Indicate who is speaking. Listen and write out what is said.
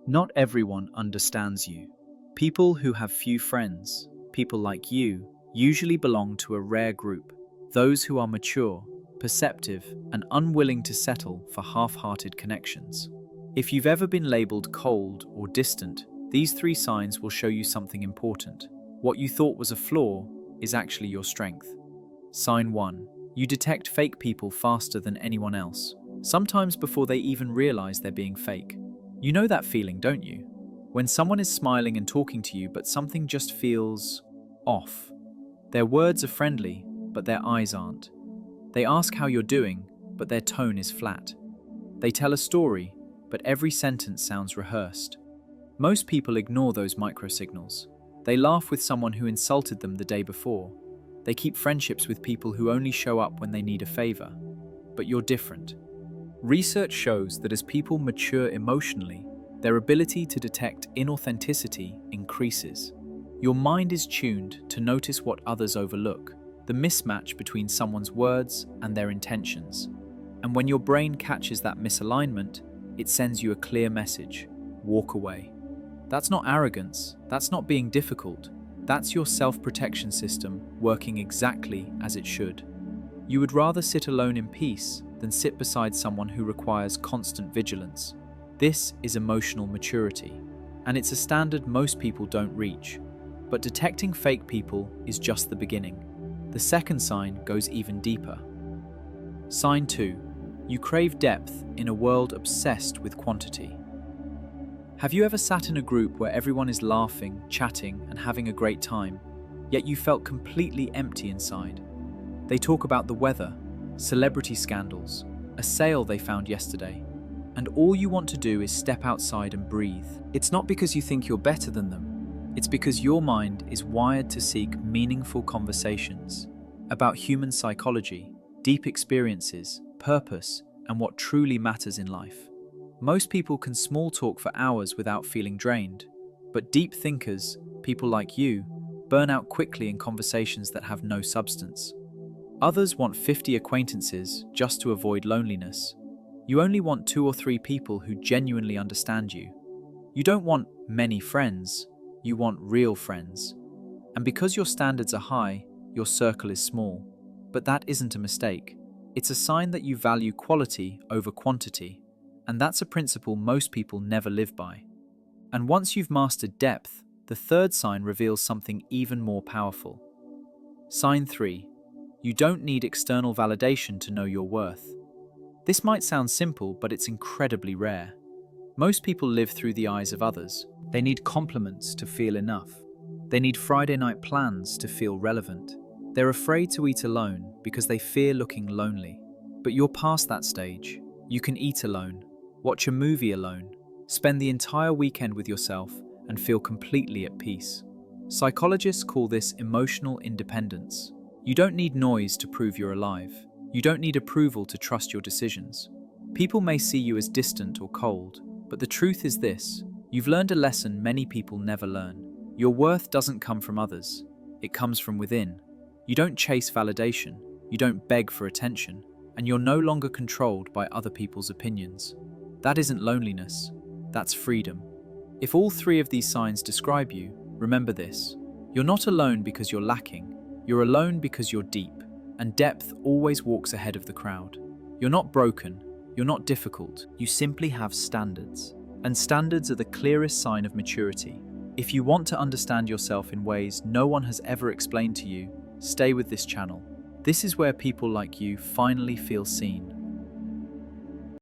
Speaker 1: Not everyone understands you. People who have few friends, people like you, usually belong to a rare group, those who are mature, perceptive, and unwilling to settle for half-hearted connections. If you've ever been labeled cold or distant, these three signs will show you something important. What you thought was a flaw is actually your strength. Sign 1. You detect fake people faster than anyone else, sometimes before they even realize they're being fake. You know that feeling, don't you? When someone is smiling and talking to you, but something just feels off. Their words are friendly, but their eyes aren't. They ask how you're doing, but their tone is flat. They tell a story, but every sentence sounds rehearsed. Most people ignore those microsignals. They laugh with someone who insulted them the day before. They keep friendships with people who only show up when they need a favor. But you're different. Research shows that as people mature emotionally, their ability to detect inauthenticity increases. Your mind is tuned to notice what others overlook, the mismatch between someone's words and their intentions. And when your brain catches that misalignment, it sends you a clear message: walk away. That's not arrogance, that's not being difficult, that's your self-protection system working exactly as it should. You would rather sit alone in peace than sit beside someone who requires constant vigilance. This is emotional maturity, and it's a standard most people don't reach. But detecting fake people is just the beginning. The second sign goes even deeper. Sign 2. You crave depth in a world obsessed with quantity. Have you ever sat in a group where everyone is laughing, chatting, and having a great time, yet you felt completely empty inside? They talk about the weather, celebrity scandals, a sale they found yesterday, and all you want to do is step outside and breathe. It's not because you think you're better than them. It's because your mind is wired to seek meaningful conversations about human psychology, deep experiences, purpose, and what truly matters in life. Most people can small talk for hours without feeling drained, but deep thinkers, people like you, burn out quickly in conversations that have no substance. Others want 50 acquaintances just to avoid loneliness. You only want 2 or 3 people who genuinely understand you. You don't want many friends, you want real friends. And because your standards are high, your circle is small. But that isn't a mistake. It's a sign that you value quality over quantity. And that's a principle most people never live by. And once you've mastered depth, the third sign reveals something even more powerful. Sign 3. You don't need external validation to know your worth. This might sound simple, but it's incredibly rare. Most people live through the eyes of others. They need compliments to feel enough. They need Friday night plans to feel relevant. They're afraid to eat alone because they fear looking lonely. But you're past that stage. You can eat alone, watch a movie alone, spend the entire weekend with yourself, and feel completely at peace. Psychologists call this emotional independence. You don't need noise to prove you're alive. You don't need approval to trust your decisions. People may see you as distant or cold, but the truth is this: you've learned a lesson many people never learn. Your worth doesn't come from others. It comes from within. You don't chase validation. You don't beg for attention. And you're no longer controlled by other people's opinions. That isn't loneliness. That's freedom. If all 3 of these signs describe you, remember this: you're not alone because you're lacking. You're alone because you're deep, and depth always walks ahead of the crowd. You're not broken, you're not difficult, you simply have standards. And standards are the clearest sign of maturity. If you want to understand yourself in ways no one has ever explained to you, stay with this channel. This is where people like you finally feel seen.